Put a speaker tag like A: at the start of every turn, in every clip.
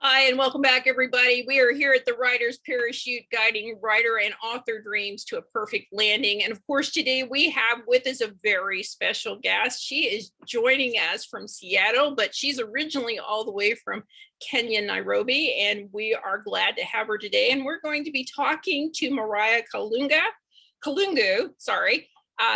A: Hi, and welcome back, everybody. We are here at the Writer's Parachute, guiding writer and author dreams to a perfect landing. And of course, today we have with us a very special guest. She is joining us from Seattle, but she's originally all the way from Kenya, Nairobi, and we are glad to have her today. And we're going to be talking to Mariah Kalungu, sorry.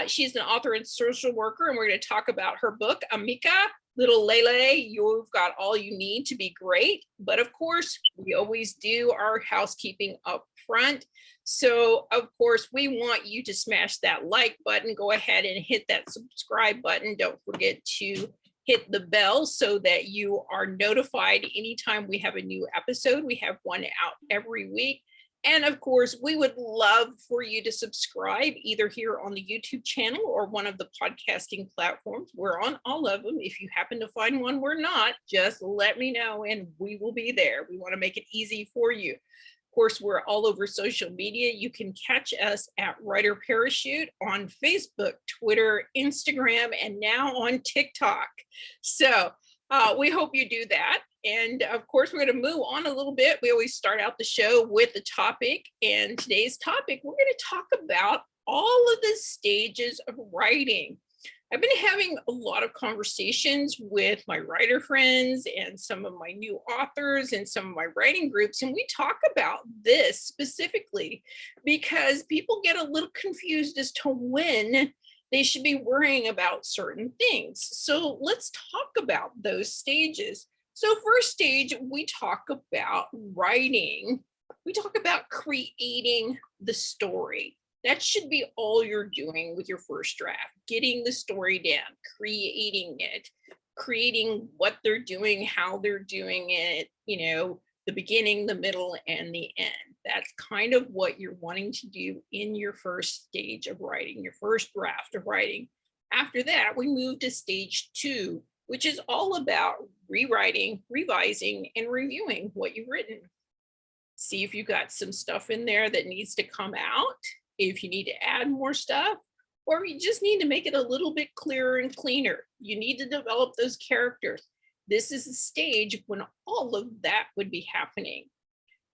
A: She's an author and social worker, and we're going to talk about her book, Amika. Little Lele, you've got all you need to be great. But of course, we always do our housekeeping up front. So of course, we want you to smash that like button. Go ahead and hit that subscribe button. Don't forget to hit the bell so that you are notified anytime we have a new episode. We have one out every week. And of course, we would love for you to subscribe either here on the YouTube channel or one of the podcasting platforms. We're on all of them. If you happen to find one we're not, just let me know and we will be there. We want to make it easy for you. Of course, we're all over social media. You can catch us at Writer Parachute on Facebook, Twitter, Instagram, and now on TikTok. So we hope you do that. And of course, we're going to move on a little bit. We always start out the show with the topic. And today's topic, we're going to talk about all of the stages of writing. I've been having a lot of conversations with my writer friends and some of my new authors and some of my writing groups. And we talk about this specifically because people get a little confused as to when they should be worrying about certain things. So let's talk about those stages. So first stage, we talk about writing. We talk about creating the story. That should be all you're doing with your first draft, getting the story down, creating it, creating what they're doing, how they're doing it, the beginning, the middle, and the end. That's kind of what you're wanting to do in your first stage of writing, your first draft of writing. After that, we move to stage 2, which is all about rewriting, revising, and reviewing what you've written. See if you've got some stuff in there that needs to come out, if you need to add more stuff, or you just need to make it a little bit clearer and cleaner. You need to develop those characters. This is a stage when all of that would be happening.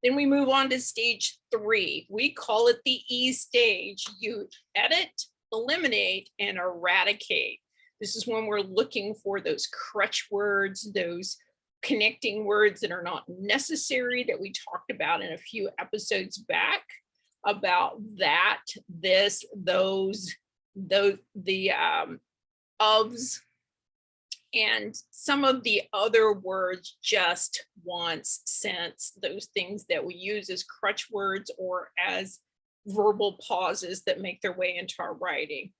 A: Then we move on to stage 3. We call it the E stage. You edit, eliminate, and eradicate. This is when we're looking for those crutch words, those connecting words that are not necessary that we talked about in a few episodes back about that, this, those, the ofs, and some of the other words, just, once, since, those things that we use as crutch words or as verbal pauses that make their way into our writing.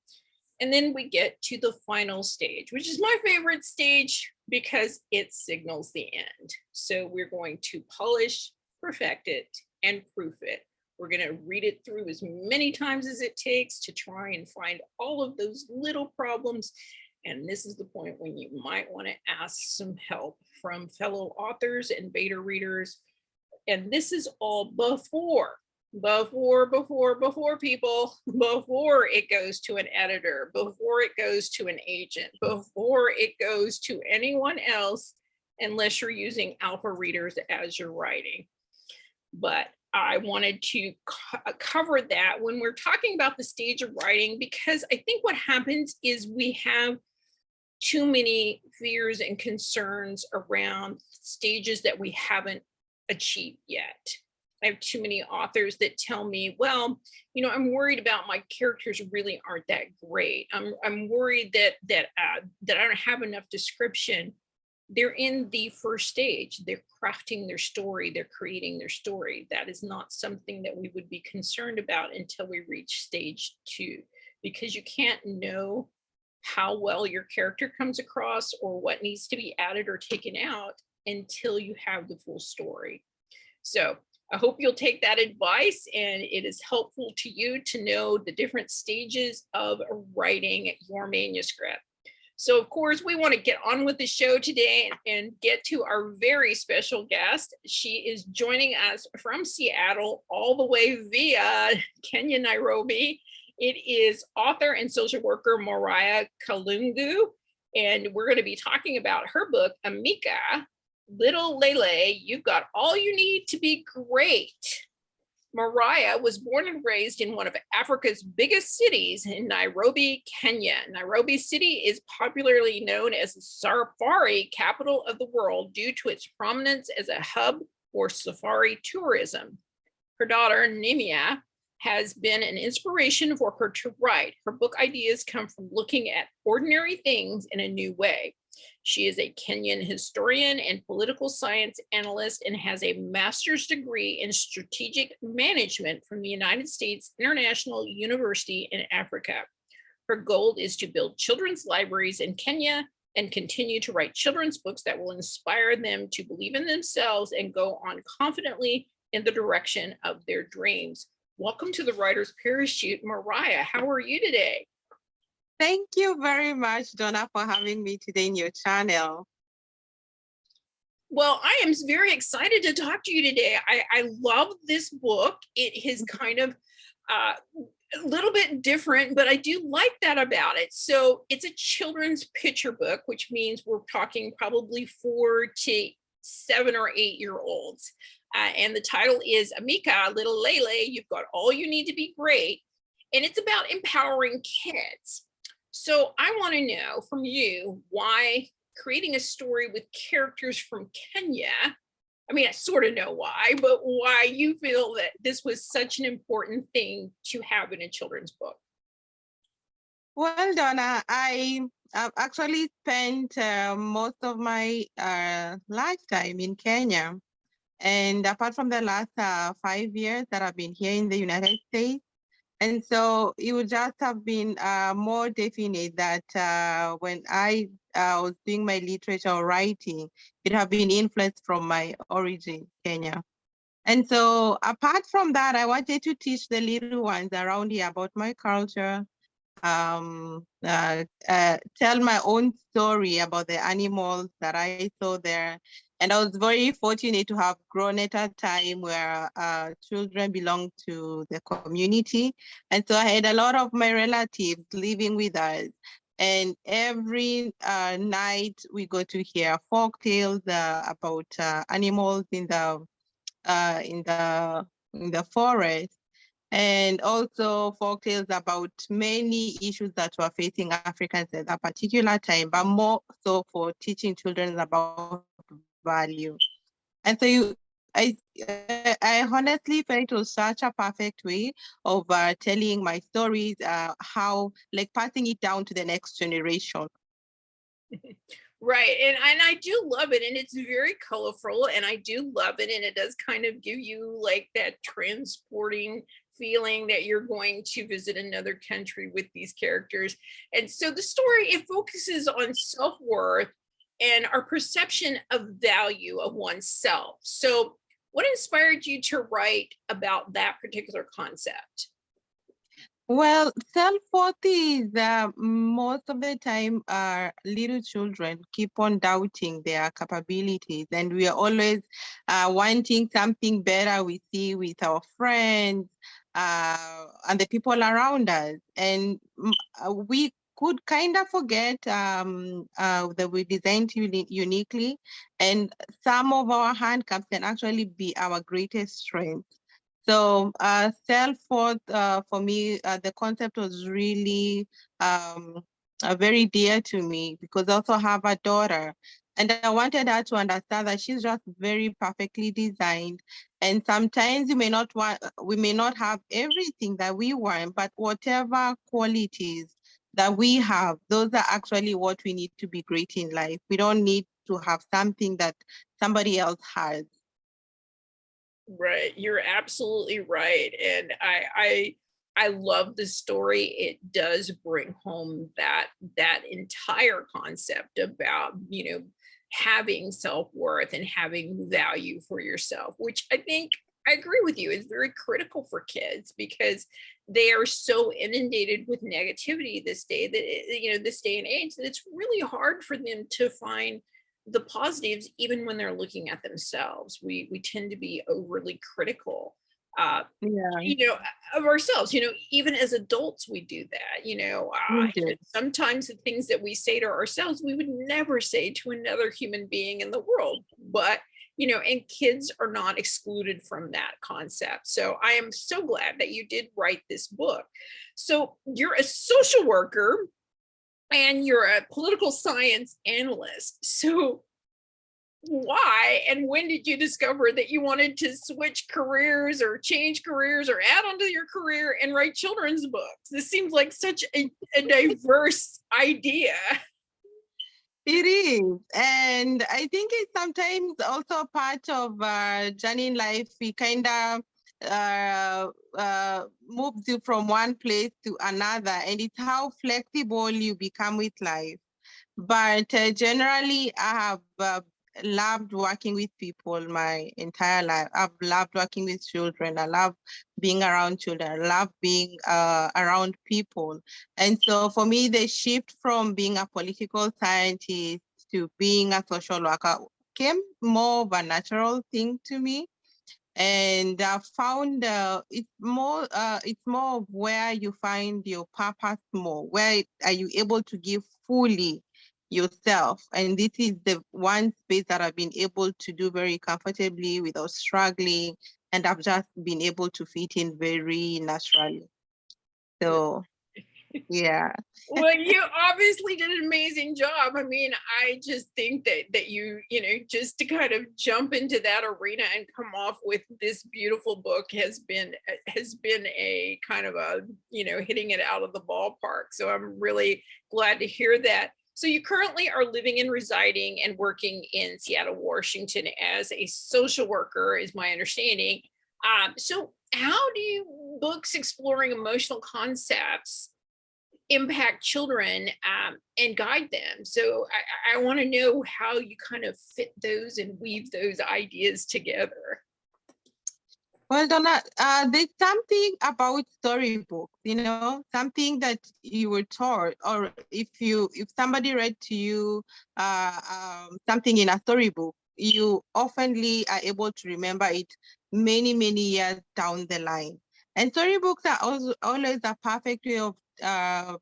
A: And then we get to the final stage, which is my favorite stage because it signals the end. So we're going to polish, perfect it, and proof it. We're going to read it through as many times as it takes to try and find all of those little problems. And this is the point when you might want to ask some help from fellow authors and beta readers. And this is all before people, before it goes to an editor, before it goes to an agent, before it goes to anyone else, unless you're using alpha readers as you're writing. But I wanted to cover that when we're talking about the stage of writing, because I think what happens is we have too many fears and concerns around stages that we haven't achieved yet. I have too many authors that tell me, well, I'm worried about my characters really aren't that great. I'm worried that I don't have enough description. They're in the first stage. They're crafting their story. They're creating their story. That is not something that we would be concerned about until we reach stage 2, because you can't know how well your character comes across or what needs to be added or taken out until you have the full story. So I hope you'll take that advice and it is helpful to you to know the different stages of writing your manuscript. So of course, we want to get on with the show today and get to our very special guest. She is joining us from Seattle all the way via Kenya, Nairobi. It is author and social worker Mariah Kalungu, and we're going to be talking about her book, Amika. Little Lele, you've got all you need to be great. Mariah was born and raised in one of Africa's biggest cities in Nairobi, Kenya. Nairobi City is popularly known as the safari capital of the world due to its prominence as a hub for safari tourism. Her daughter, Naima, has been an inspiration for her to write. Her book ideas come from looking at ordinary things in a new way. She is a Kenyan historian and political science analyst and has a master's degree in strategic management from the United States International University in Africa. Her goal is to build children's libraries in Kenya and continue to write children's books that will inspire them to believe in themselves and go on confidently in the direction of their dreams. Welcome to the Writer's Parachute, Mariah. How are you today?
B: Thank you very much, Donna, for having me today in your channel.
A: Well, I am very excited to talk to you today. I love this book. It is kind of a little bit different, but I do like that about it. So it's a children's picture book, which means we're talking probably 4 to 7 or 8-year-olds. And the title is Amika, Little Lele, You've Got All You Need to Be Great. And it's about empowering kids. So I want to know from you why creating a story with characters from Kenya, I mean, I sort of know why, but why you feel that this was such an important thing to have in a children's book.
B: Well, Donna, I actually spent most of my lifetime in Kenya. And apart from the last 5 years that I've been here in the United States, and so it would just have been more definite that when I was doing my literature or writing, it have been influenced from my origin, Kenya. And so apart from that, I wanted to teach the little ones around here about my culture, tell my own story about the animals that I saw there. And I was very fortunate to have grown at a time where children belong to the community. And so I had a lot of my relatives living with us. And every night we go to hear folk tales about animals in the forest, and also folktales about many issues that were facing Africans at that particular time, but more so for teaching children about value. And so I honestly felt it was such a perfect way of telling my stories, how like passing it down to the next generation.
A: Right. And I do love it. And it's very colorful. And I do love it. And it does kind of give you like that transporting feeling that you're going to visit another country with these characters. And so the story, it focuses on self-worth and our perception of value of oneself. So what inspired you to write about that particular concept?
B: Well, self-worth is most of the time little children keep on doubting their capabilities, and we are always wanting something better we see with our friends and the people around us. And we could kind of forget that we designed uniquely, and some of our handicaps can actually be our greatest strength. So self-worth, for me, the concept was really very dear to me because I also have a daughter. And I wanted her to understand that she's just very perfectly designed. And sometimes we may not have everything that we want, but whatever qualities that we have, those are actually what we need to be great in life. We don't need to have something that somebody else has.
A: Right, you're absolutely right. And I love the story. It does bring home that entire concept about, you know, having self-worth and having value for yourself, which I think I agree with you, is very critical for kids because they are so inundated with negativity this day that, you know, this day and age, that it's really hard for them to find the positives even when they're looking at themselves. We tend to be overly critical, you know, of ourselves. You know, even as adults we do that. You know, sometimes the things that we say to ourselves we would never say to another human being in the world. but and kids are not excluded from that concept. So I am so glad that you did write this book. So you're a social worker and you're a political science analyst. So why and when did you discover that you wanted to switch careers or change careers or add onto your career and write children's books? This seems like such a diverse idea.
B: It is. And I think it's sometimes also part of journey in life. We kind of moves you from one place to another, and it's how flexible you become with life. But generally, I have loved working with people my entire life. I've loved working with children. I love being around children. I love being around people. And so for me, the shift from being a political scientist to being a social worker came more of a natural thing to me. And I found it's more of where you find your purpose more. Where are you able to give fully yourself? And this is the one space that I've been able to do very comfortably without struggling, and I've just been able to fit in very naturally. So yeah.
A: Well, you obviously did an amazing job. I mean, I just think that you just to kind of jump into that arena and come off with this beautiful book has been a kind of a hitting it out of the ballpark. So I'm really glad to hear that. So you currently are living and residing and working in Seattle, Washington as a social worker, is my understanding. So how do you books exploring emotional concepts impact children and guide them? So I want to know how you kind of fit those and weave those ideas together.
B: Well, Donna, there's something about storybooks, something that you were taught, or if somebody read to you something in a storybook, you oftenly are able to remember it many, many years down the line. And storybooks are also always a perfect way of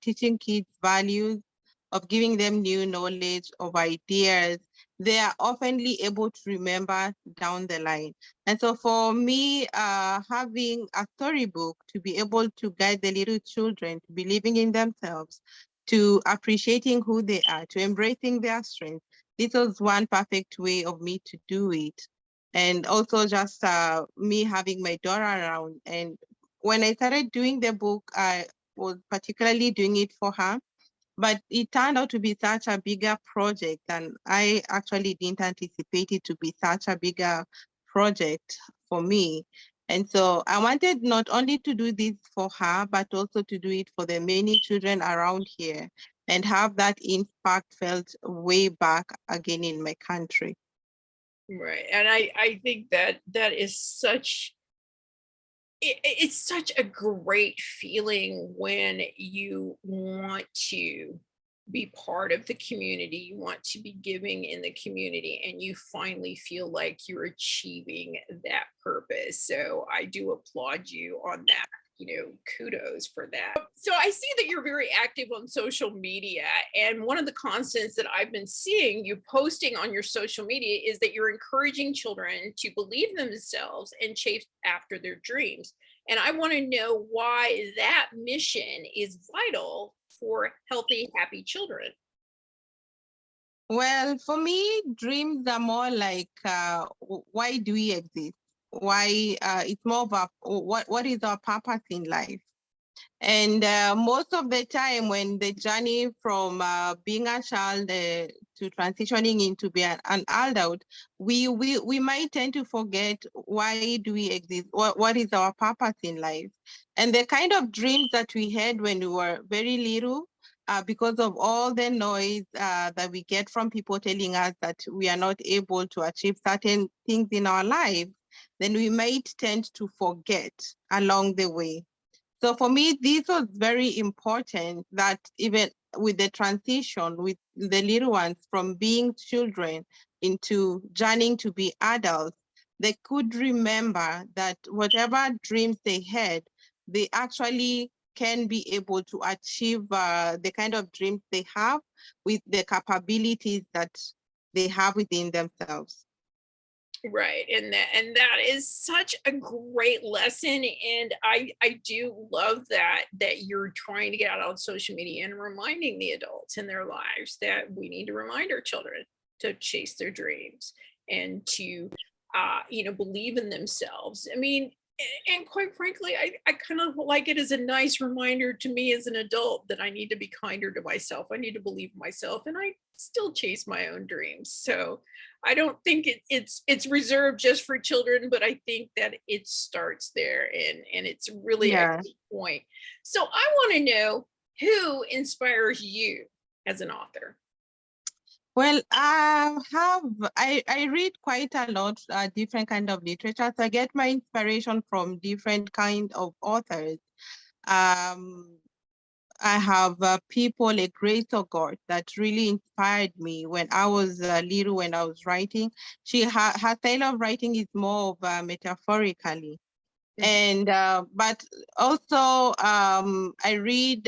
B: teaching kids values, of giving them new knowledge, of ideas. They are oftenly able to remember down the line. And so for me, having a storybook to be able to guide the little children to believing in themselves, to appreciating who they are, to embracing their strengths, this was one perfect way of me to do it. And also just me having my daughter around. And when I started doing the book, I was particularly doing it for her. But it turned out to be such a bigger project, and I actually didn't anticipate it to be such a bigger project for me. And so I wanted not only to do this for her, but also to do it for the many children around here and have that impact felt way back again in my country.
A: Right. And I think that is it's such a great feeling when you want to be part of the community, you want to be giving in the community, and you finally feel like you're achieving that purpose. So I do applaud you on that. Kudos for that. So I see that you're very active on social media. And one of the constants that I've been seeing you posting on your social media is that you're encouraging children to believe in themselves and chase after their dreams. And I want to know why that mission is vital for healthy, happy children.
B: Well, for me, dreams are more like, why do we exist? Why it's more about what is our purpose in life? And most of the time when the journey from being a child to transitioning into being an adult, we might tend to forget why do we exist? What is our purpose in life? And the kind of dreams that we had when we were very little, because of all the noise that we get from people telling us that we are not able to achieve certain things in our lives, then we might tend to forget along the way. So for me, this was very important that even with the transition with the little ones from being children into journeying to be adults, they could remember that whatever dreams they had, they actually can be able to achieve the kind of dreams they have with the capabilities that they have within themselves.
A: Right. And that is such a great lesson. And I do love that you're trying to get out on social media and reminding the adults in their lives that we need to remind our children to chase their dreams and to believe in themselves. I mean, and quite frankly, I kind of like it as a nice reminder to me as an adult that I need to be kinder to myself. I need to believe in myself, and I still chase my own dreams. So I don't think it's reserved just for children, but I think that it starts there, and it's really a
B: Yeah.
A: good point. So I want to know who inspires you as an author.
B: Well, I read quite a lot, different kind of literature. So I get my inspiration from different kind of authors. Um, I have people like Grace O'Gord that really inspired me when I was little, when I was writing. Her style of writing is more of metaphorically. And but also I read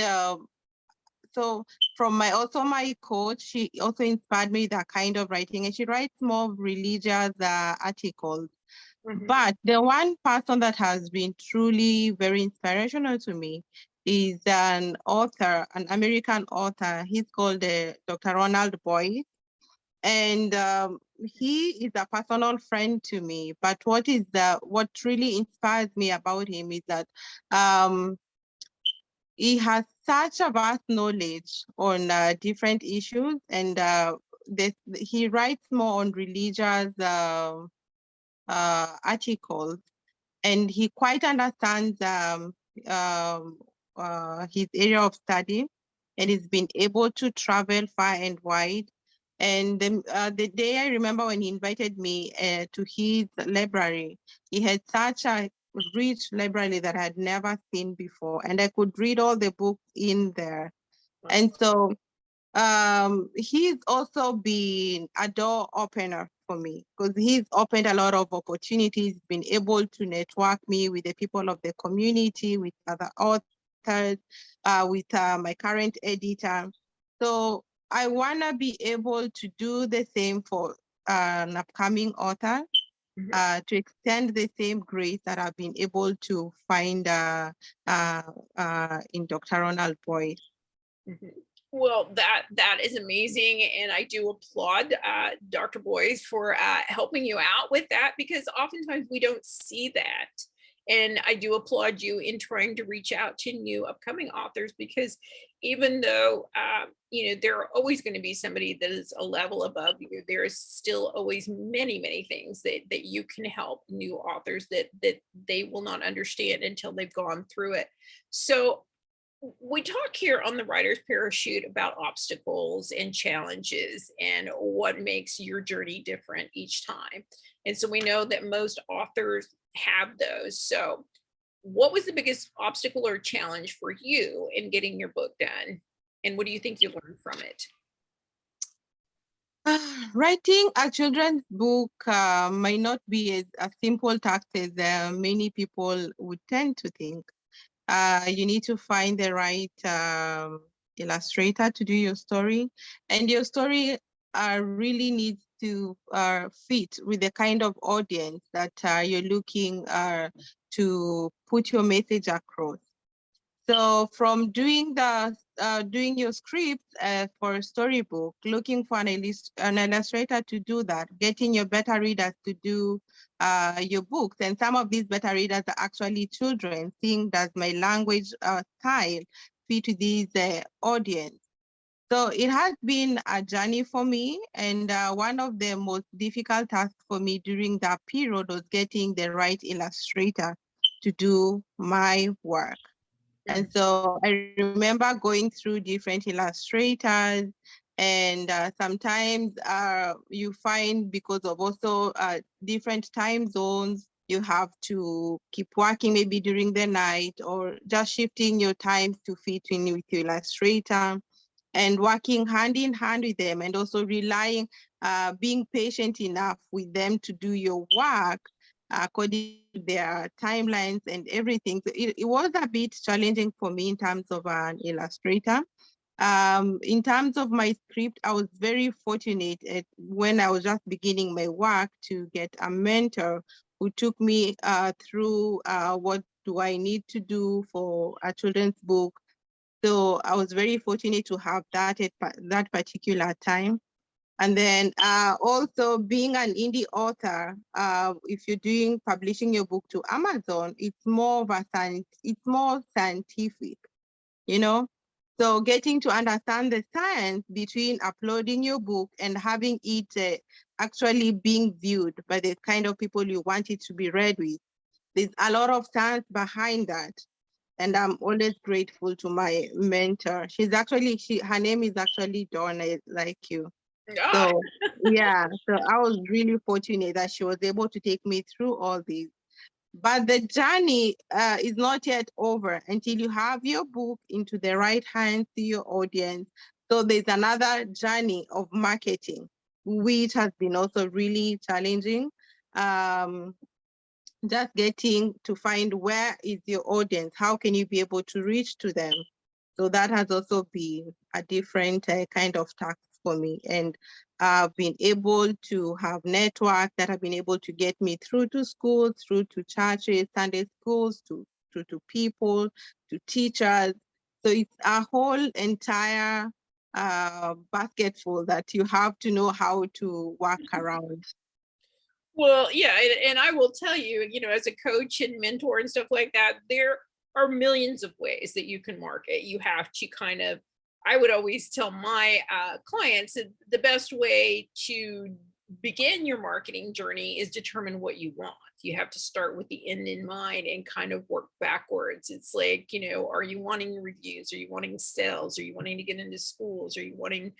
B: so from my coach, she also inspired me that kind of writing, and she writes more religious articles. But the one person that has been truly very inspirational to me is an author, an American author. He's called Dr. Ronald Boyd. And he is a personal friend to me. But what really inspires me about him is that he has such a vast knowledge on different issues, and he writes more on religious articles, and he quite understands his area of study, and he's been able to travel far and wide. And the day I remember when he invited me to his library, he had such a rich library that I had never seen before, and I could read all the books in there. And so he's also been a door opener for me because he's opened a lot of opportunities, been able to network me with the people of the community, with other authors, with my current editor. So I want to be able to do the same for an upcoming author, to extend the same grace that I've been able to find in Dr. Ronald Boyd.
A: Well, that is amazing, and I do applaud Dr. Boyce for helping you out with that, because oftentimes we don't see that. And I do applaud you in trying to reach out to new upcoming authors, because even though there are always going to be somebody that is a level above you, there is still always many things that you can help new authors that they will not understand until they've gone through it. So we talk here on the Writer's Parachute about obstacles and challenges and what makes your journey different each time. And so we know that most authors have those. So what was the biggest obstacle or challenge for you in getting your book done? And what do you think you learned from it?
B: Writing a children's book might not be a simple task as many people would tend to think. You need to find the right illustrator to do your story, and your story really needs to fit with the kind of audience that you're looking to put your message across. So from doing your script for a storybook, looking for an illustrator to do that, getting your beta readers to do your books. And some of these beta readers are actually children, seeing does my language style fit to these audience. So it has been a journey for me, and one of the most difficult tasks for me during that period was getting the right illustrator to do my work. And so I remember going through different illustrators, and sometimes you find, because of also different time zones, you have to keep working maybe during the night, or just shifting your time to fit in with your illustrator, and working hand in hand with them, and also relying, being patient enough with them to do your work according to their timelines and everything. So it was a bit challenging for me in terms of an illustrator. In terms of my script, I was very fortunate when I was just beginning my work to get a mentor who took me through what do I need to do for a children's book. So I was very fortunate to have that at that particular time. And then also being an indie author, if you're doing publishing your book to Amazon, it's more scientific, you know? So getting to understand the science between uploading your book and having it actually being viewed by the kind of people you want it to be read with. There's a lot of science behind that. And I'm always grateful to my mentor. Her name is actually Donna, like you.
A: Ah,
B: So yeah, so I was really fortunate that she was able to take me through all these. But the journey is not yet over until you have your book into the right hands to your audience. So there's another journey of marketing, which has been also really challenging. Just getting to find where is your audience, how can you be able to reach to them? So that has also been a different kind of task for me. And I've been able to have networks that have been able to get me through to schools, through to churches, Sunday schools, to people, to teachers. So it's a whole entire basketful that you have to know how to work around.
A: well, yeah, and I will tell you, as a coach and mentor and stuff like that, there are millions of ways that you can market. You have to kind of, I would always tell my clients that the best way to begin your marketing journey is determine what you want. You have to start with the end in mind and kind of work backwards. It's like, are you wanting reviews? Are you wanting sales? Are you wanting to get into schools? Are you wanting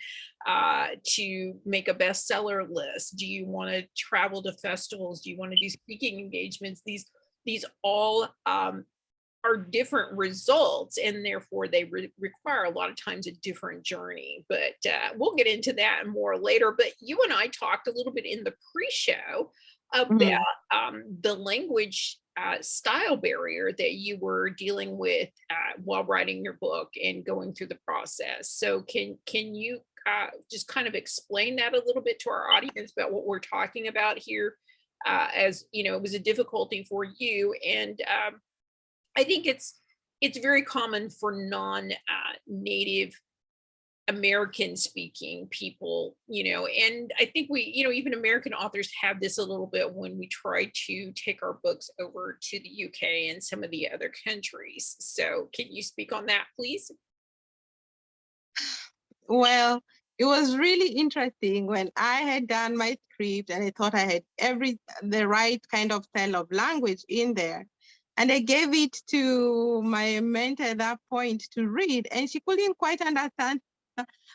A: to make a bestseller list? Do you want to travel to festivals? Do you want to do speaking engagements? These all are different results, and therefore they require a lot of times a different journey. But we'll get into that more later. But you and I talked a little bit in the pre-show about the language style barrier that you were dealing with while writing your book and going through the process. So can you just kind of explain that a little bit to our audience about what we're talking about here? As it was a difficulty for you, and I think it's very common for non-native American speaking people, and I think we, even American authors have this a little bit when we try to take our books over to the UK and some of the other countries. So can you speak on that, please?
B: Well, it was really interesting when I had done my script and I thought I had the right kind of style of language in there. And I gave it to my mentor at that point to read, and she couldn't quite understand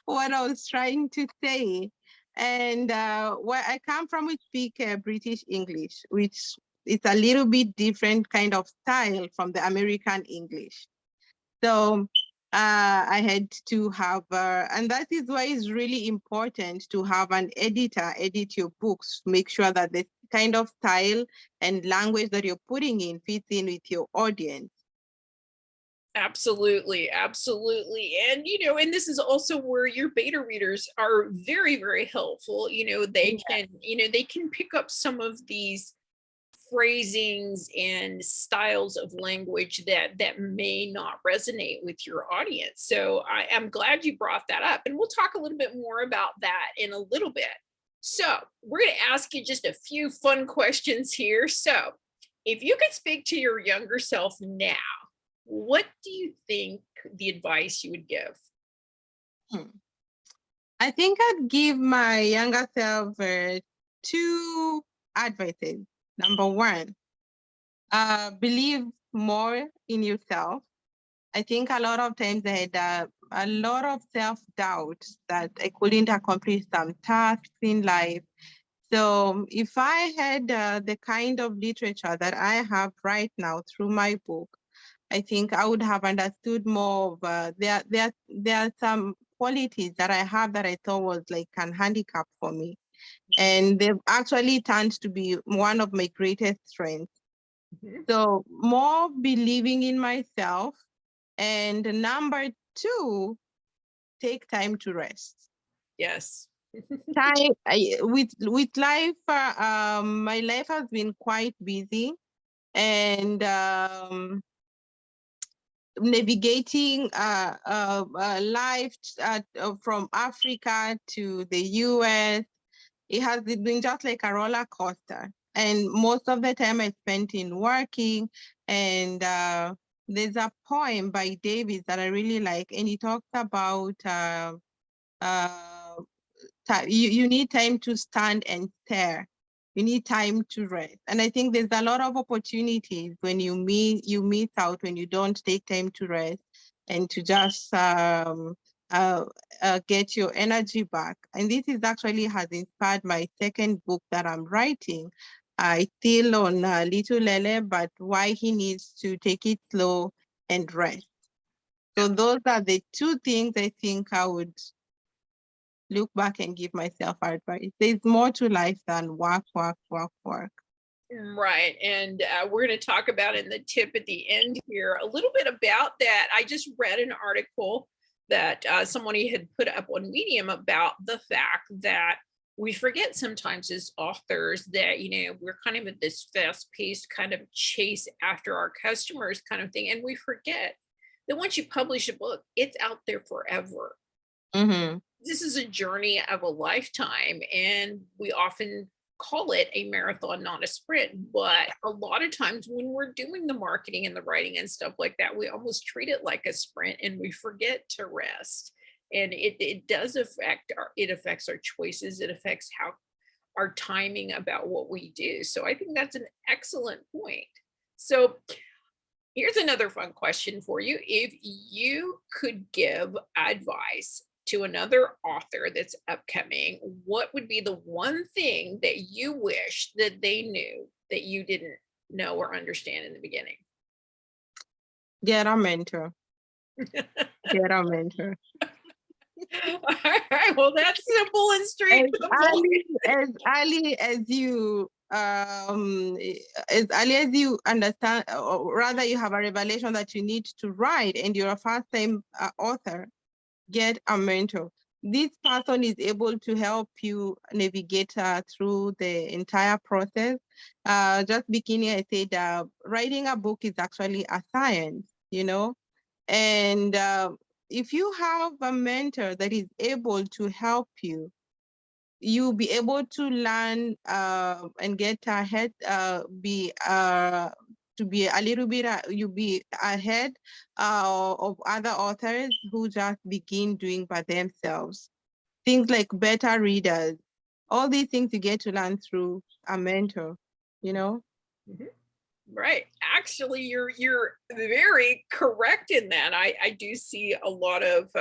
B: what I was trying to say. And where I come from, we speak British English, which is a little bit different kind of style from the American English. So I had to have, and that is why it's really important to have an editor edit your books, make sure that the kind of style and language that you're putting in fits in with your audience.
A: Absolutely, absolutely. And and this is also where your beta readers are very, very helpful. They can, they can pick up some of these phrasings and styles of language that may not resonate with your audience. So I am glad you brought that up, and we'll talk a little bit more about that in a little bit. So we're going to ask you just a few fun questions here. So if you could speak to your younger self now, what do you think the advice you would give?
B: I think I'd give my younger self two advices. Number one, believe more in yourself. I think a lot of times I had a lot of self-doubt that I couldn't accomplish some tasks in life. So if I had the kind of literature that I have right now through my book, I think I would have understood more of, there are some qualities that I have that I thought was like an handicap for me. And they've actually turned to be one of my greatest strengths. So more believing in myself. And number two, take time to rest.
A: Yes.
B: Time with life, my life has been quite busy, and navigating life from Africa to the US, it has been just like a roller coaster. And most of the time I spent in working. And there's a poem by Davis that I really like, and he talks about you need time to stand and stare. You need time to rest. And I think there's a lot of opportunities when you miss out when you don't take time to rest and to just get your energy back. And this is actually has inspired my second book that I'm writing. I still on Little Lele, but why he needs to take it slow and rest. So those are the two things I think I would look back and give myself advice. There's more to life than work, work, work, work.
A: Right. And we're going to talk about in the tip at the end here a little bit about that. I just read an article that somebody had put up on Medium about the fact that we forget sometimes as authors that, we're kind of at this fast-paced kind of chase after our customers kind of thing. And we forget that once you publish a book, it's out there forever.
B: Mm-hmm.
A: This is a journey of a lifetime, and we often call it a marathon, not a sprint. But a lot of times when we're doing the marketing and the writing and stuff like that, we almost treat it like a sprint and we forget to rest. And it does affect it affects our choices. It affects how our timing about what we do. So I think that's an excellent point. So here's another fun question for you. If you could give advice to another author that's upcoming, what would be the one thing that you wish that they knew that you didn't know or understand in the beginning?
B: Get a mentor. Get a mentor.
A: All right. Well, that's simple and straight.
B: As early as you understand, or rather you have a revelation that you need to write and you're a first-time author, get a mentor. This person is able to help you navigate through the entire process. Just beginning, I said, writing a book is actually a science, and if you have a mentor that is able to help you, you'll be able to learn and get ahead, to be a little bit, you'll be ahead of other authors who just begin doing by themselves. Things like beta readers, all these things you get to learn through a mentor,
A: Mm-hmm. Right. Actually, you're very correct in that. I do see a lot of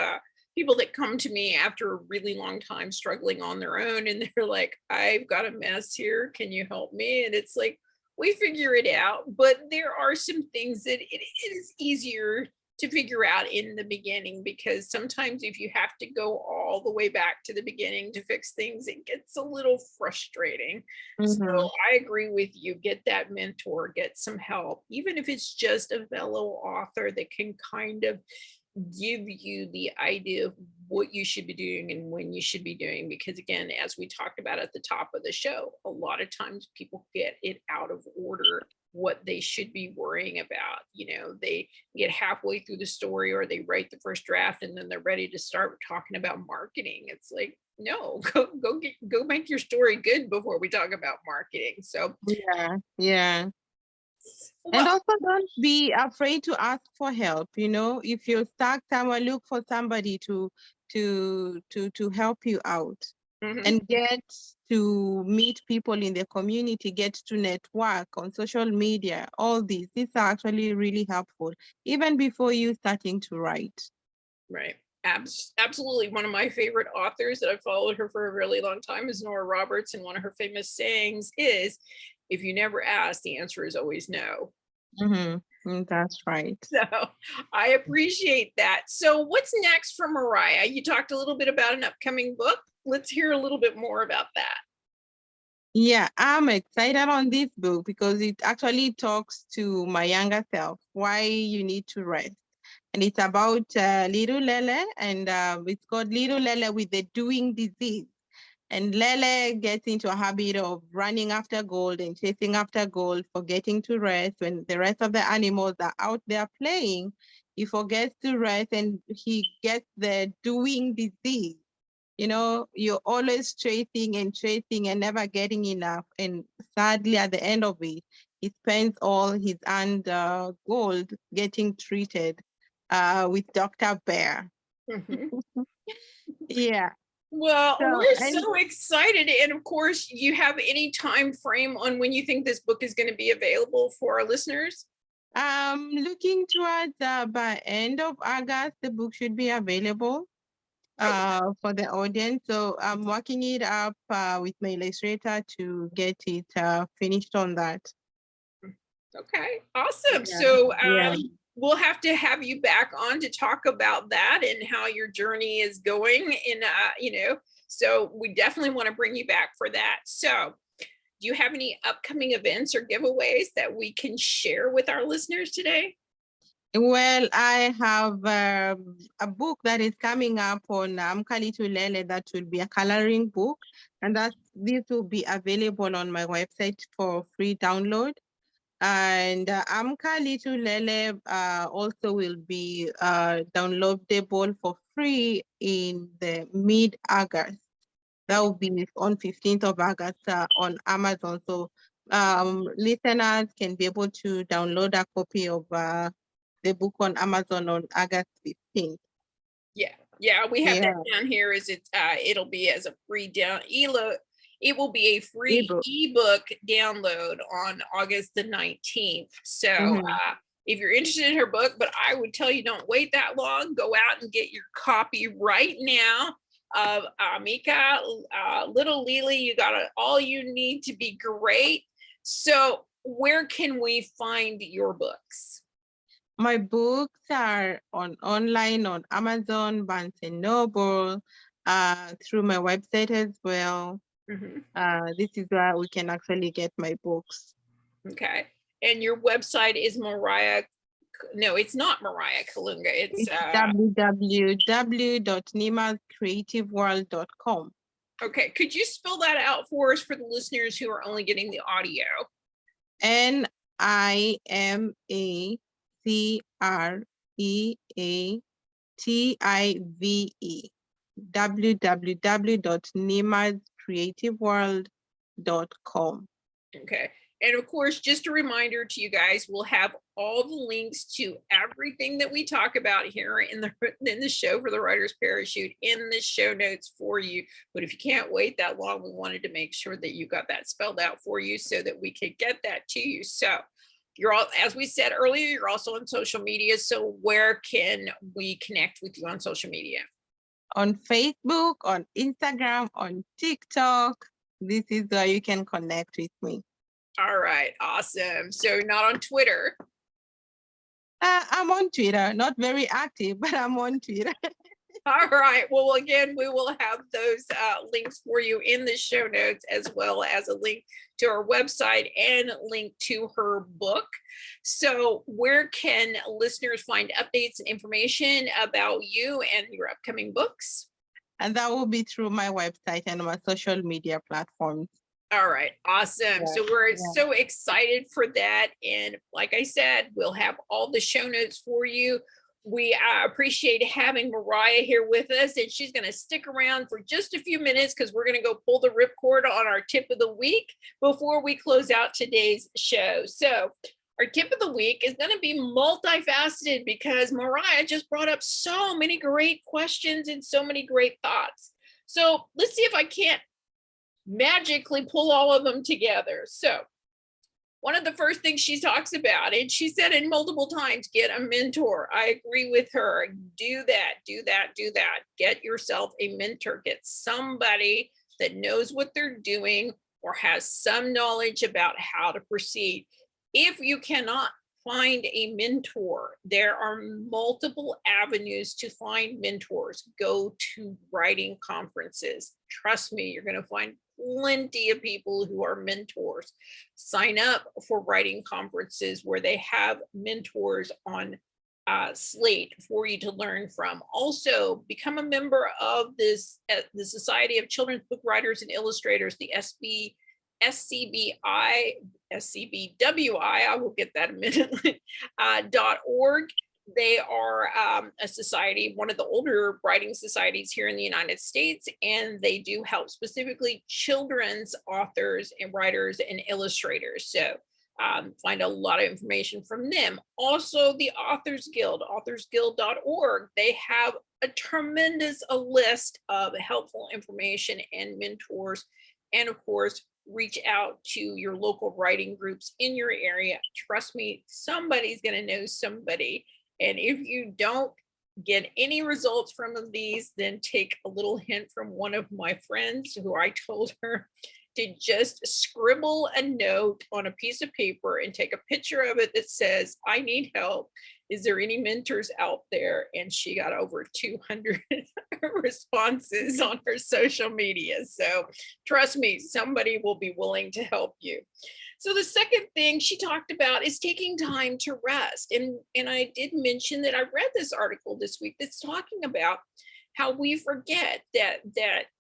A: people that come to me after a really long time struggling on their own, and they're like, I've got a mess here. Can you help me? And it's like, we figure it out, but there are some things that it is easier to figure out in the beginning, because sometimes if you have to go all the way back to the beginning to fix things, it gets a little frustrating. So I agree with you. Get that mentor, get some help, even if it's just a fellow author that can kind of give you the idea of what you should be doing and when you should be doing. Because again, as we talked about at the top of the show, a lot of times people get it out of order what they should be worrying about. They get halfway through the story or they write the first draft and then they're ready to start talking about marketing. It's like, no, go make your story good before we talk about marketing. So
B: yeah. And also don't be afraid to ask for help. If you're stuck somewhere, look for somebody to help you out. And get to meet people in the community, get to network on social media. All these are actually really helpful, even before you starting to write.
A: Right. Absolutely. One of my favorite authors that I've followed her for a really long time is Nora Roberts. And one of her famous sayings is, if you never ask, the answer is always no.
B: That's right.
A: So I appreciate that. So what's next for Mariah? You talked a little bit about an upcoming book. Let's hear a little bit more about that.
B: Yeah, I'm excited on this book because it actually talks to my younger self, why you need to rest. and it's about little Lele, and it's called Little Lele with the Doing Disease. And Lele gets into a habit of running after gold and chasing after gold, forgetting to rest. When the rest of the animals are out there playing, he forgets to rest and he gets the doing disease. You know, you're always chasing and never getting enough. And sadly, at the end of it, he spends all his earned gold getting treated with Dr. Bear.
A: Mhm.
B: Yeah.
A: Well,
B: So,
A: we're
B: and
A: so excited. And of course, you have any time frame on when you think this book is going to be available for our listeners?
B: looking towards by end of August, the book should be available for the audience. So I'm working it up with my illustrator to get it finished on that.
A: Okay, awesome.
B: Yeah.
A: So
B: Yeah.
A: we'll have to have you back on to talk about that and how your journey is going. And, so we definitely want to bring you back for that. So do you have any upcoming events or giveaways that we can share with our listeners today?
B: Well, I have a book that is coming up on Tulele that will be a coloring book, and this will be available on my website for free download. And Amka Little Lele also will be downloadable for free in the mid-August. That will be on 15th of August on Amazon. So listeners can be able to download a copy of the book on Amazon on August 15th.
A: Yeah, we have that
B: Yeah.
A: down here. It'll be as a free it will be a free
B: Ebook.
A: ebook download on August the 19th. So if you're interested in her book, but I would tell you don't wait that long. Go out and get your copy right now of Amika, Little Lily. You got all you need to be great. So where can we find your books?
B: My books are online on Amazon, Barnes and Noble, through my website as well. This is where we can actually get my books.
A: Okay. And your website is Mariah. No, it's not Mariah Kalungu. It's
B: www.nimascreativeworld.com.
A: Okay. Could you spell that out for us for the listeners who are only getting the audio?
B: NIMACREATIVE www.nimascreativeworld.com.
A: Okay. And of course, just a reminder to you guys, we'll have all the links to everything that we talk about here in the show for the Writer's Parachute in the show notes for you. But if you can't wait that long, we wanted to make sure that you got that spelled out for you so that we could get that to you. So you're all, as we said earlier, you're also on social media. So where can we connect with you on social media?
B: On Facebook, on Instagram, on TikTok. This is where you can connect with me.
A: All right, awesome. So not on Twitter.
B: I'm on Twitter, not very active, but I'm on Twitter.
A: All right. Well, again, we will have those links for you in the show notes, as well as a link to our website and a link to her book. So where can listeners find updates and information about you and your upcoming books?
B: And that will be through my website and my social media platforms.
A: All right, awesome. Yeah, so we're so excited for that. And like I said, we'll have all the show notes for you. We appreciate having Mariah here with us, and she's going to stick around for just a few minutes because we're going to go pull the ripcord on our tip of the week before we close out today's show. So our tip of the week is going to be multifaceted because Mariah just brought up so many great questions and so many great thoughts. So let's see if I can't magically pull all of them together. So one of the first things she talks about, and she said it multiple times, get a mentor. I agree with her. Do that, do that, do that. Get yourself a mentor. Get somebody that knows what they're doing or has some knowledge about how to proceed. If you cannot find a mentor, there are multiple avenues to find mentors. Go to writing conferences. Trust me, you're going to find plenty of people who are mentors. Sign up for writing conferences where they have mentors on slate for you to learn from. Also, become a member of this the Society of Children's Book Writers and Illustrators, the SCBWI. I will get that immediately. .org. They are a society, one of the older writing societies here in the United States, and they do help specifically children's authors and writers and illustrators. So find a lot of information from them. Also, the Authors Guild, authorsguild.org. They have a tremendous list of helpful information and mentors. And of course, reach out to your local writing groups in your area. Trust me, somebody's going to know somebody. And if you don't get any results from these, then take a little hint from one of my friends who I told her to just scribble a note on a piece of paper and take a picture of it that says, I need help. Is there any mentors out there? And she got over 200 responses on her social media. So trust me, somebody will be willing to help you. So the second thing she talked about is taking time to rest. And I did mention that I read this article this week that's talking about how we forget that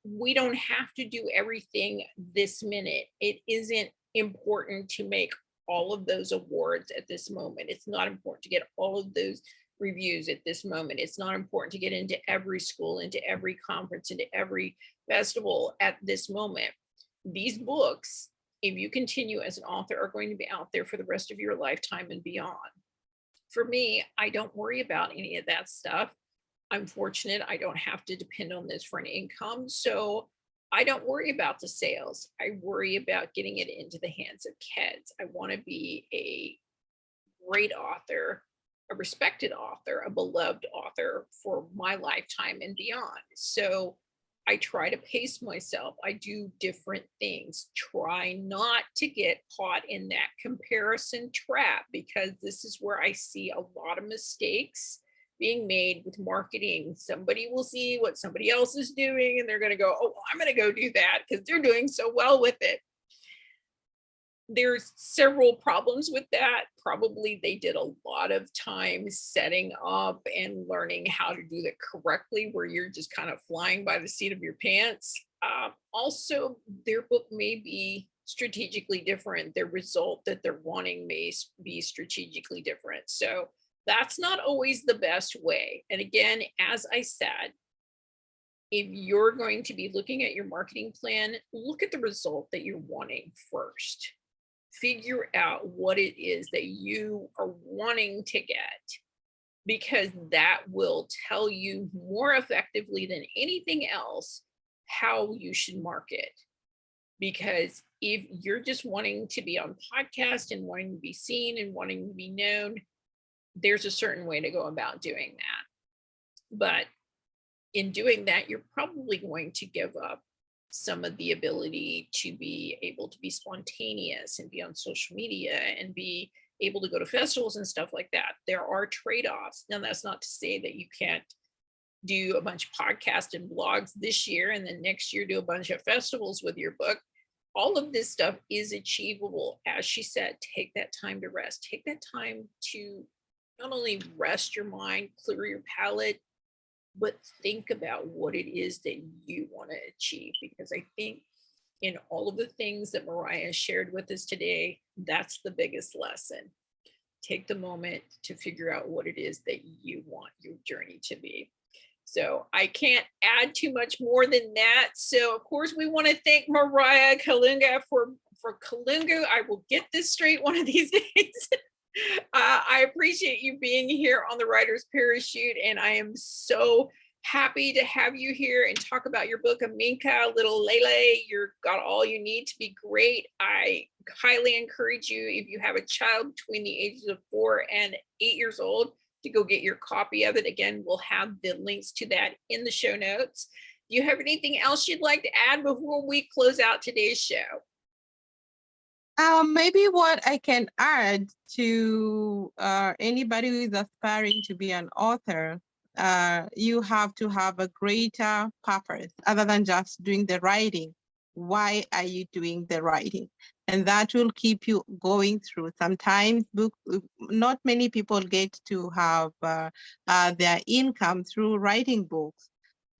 A: we don't have to do everything this minute. It isn't important to make all of those awards at this moment. It's not important to get all of those reviews at this moment. It's not important to get into every school, into every conference, into every festival at this moment. These books, if you continue as an author, are going to be out there for the rest of your lifetime and beyond. For me, I don't worry about any of that stuff. I'm fortunate I don't have to depend on this for an income. So I don't worry about the sales. I worry about getting it into the hands of kids. I want to be a great author, a respected author, a beloved author for my lifetime and beyond. So I try to pace myself. I do different things. Try not to get caught in that comparison trap, because this is where I see a lot of mistakes being made with marketing. Somebody will see what somebody else is doing and they're going to go, oh, I'm going to go do that because they're doing so well with it. There's several problems with that. Probably they did a lot of time setting up and learning how to do that correctly, where you're just kind of flying by the seat of your pants. Also, their book may be strategically different. Their result that they're wanting may be strategically different. So that's not always the best way. And again, as I said, if you're going to be looking at your marketing plan, look at the result that you're wanting first. Figure out what it is that you are wanting to get, because that will tell you more effectively than anything else how you should market. Because if you're just wanting to be on podcast and wanting to be seen and wanting to be known, there's a certain way to go about doing that. But in doing that, you're probably going to give up some of the ability to be able to be spontaneous and be on social media and be able to go to festivals and stuff like that. There are trade-offs. Now, that's not to say that you can't do a bunch of podcasts and blogs this year and then next year do a bunch of festivals with your book. All of this stuff is achievable. As she said, take that time to rest. Take that time to not only rest your mind, clear your palate, but think about what it is that you want to achieve. Because I think in all of the things that Mariah shared with us today, that's the biggest lesson. Take the moment to figure out what it is that you want your journey to be. So I can't add too much more than that. So of course we want to thank Mariah Kalungu for Kalungu. I will get this straight one of these days. I appreciate you being here on the Writer's Parachute, and I am so happy to have you here and talk about your book, Aminka, Little Lele. You've got all you need to be great. I highly encourage you, if you have a child between the ages of 4 and 8 years old, to go get your copy of it. Again, we'll have the links to that in the show notes. Do you have anything else you'd like to add before we close out today's show?
B: Maybe what I can add to anybody who is aspiring to be an author, you have to have a greater purpose other than just doing the writing. why are you doing the writing? And that will keep you going through. Sometimes not many people get to have their income through writing books.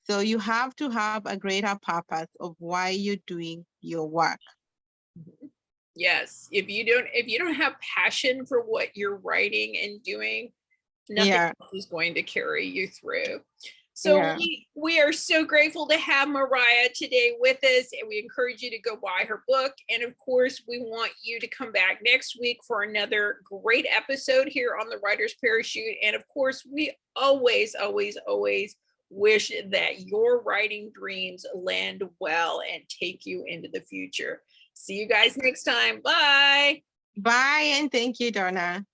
B: So you have to have a greater purpose of why you're doing your work.
A: Yes, if you don't have passion for what you're writing and doing, nothing else is going to carry you through. So we are so grateful to have Mariah today with us, and we encourage you to go buy her book. And of course, we want you to come back next week for another great episode here on the Writer's Parachute. And of course, we always, always, always wish that your writing dreams land well and take you into the future. See you guys next time. Bye.
B: Bye, and thank you, Donna.